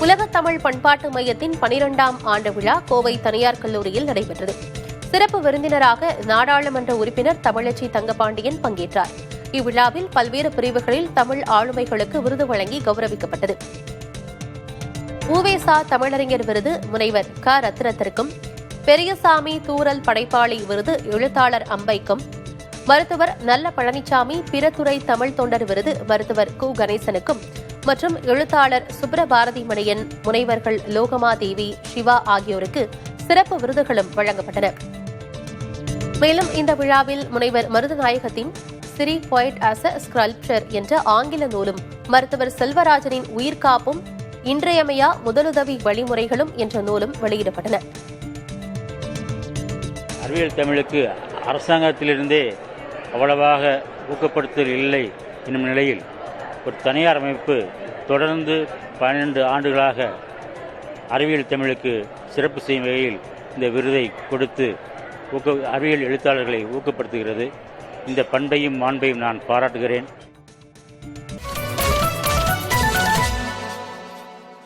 உலகத் தமிழ் பண்பாட்டு மையத்தின் 12ஆம் ஆண்டு விழா கோவை தனியார் கல்லூரியில் நடைபெற்றது. சிறப்பு விருந்தினராக நாடாளுமன்ற உறுப்பினர் தமிழச்சி தங்கபாண்டியன் பங்கேற்றார். இவ்விழாவில் பல்வேறு பிரிவுகளில் தமிழ் ஆளுமைகளுக்கு விருது வழங்கி கௌரவிக்கப்பட்டது. உவேசா தமிழறிஞர் விருது முனைவர் க. ரத்தினத்திற்கும், பெரியசாமி தூரல் படைப்பாளி விருது எழுத்தாளர் அம்பைக்கும், மருத்துவர் நல்ல பழனிசாமி பிறத்துறை தமிழ் தொண்டர் விருது மருத்துவர் கு. கணேசனுக்கும் மற்றும் எழுத்தாளர் சுப்ரபாரதி மணியன், முனைவர்கள் லோகமாதேவி, சிவா ஆகியோருக்கு சிறப்பு விருதுகளும் வழங்கப்பட்டன. மேலும் இந்த விழாவில் முனைவர் மருதநாயகத்தின் சிரி பொயட் ஆஸ் அ ஸ்கல்ப்சர் என்ற ஆங்கில நூலும், மருத்துவர் செல்வராஜனின் உயிர்காப்பும் இன்றியமையா முதலுதவி வழிமுறைகளும் என்ற நூலும் வெளியிடப்பட்டன. அறிவியல் தமிழுக்கு அரசாங்கத்திலிருந்தே அவ்வளவாக ஊக்கப்படுத்தல் இல்லை என்னும் நிலையில் ஒரு தனியார் அமைப்பு தொடர்ந்து 12 ஆண்டுகளாக அறிவியல் தமிழுக்கு சிறப்பு செய்யும் வகையில் இந்த விருதை கொடுத்து அறிவியல் எழுத்தாளர்களை ஊக்கப்படுத்துகிறது. இந்த பண்பையும் மாண்பையும் நான் பாராட்டுகிறேன்.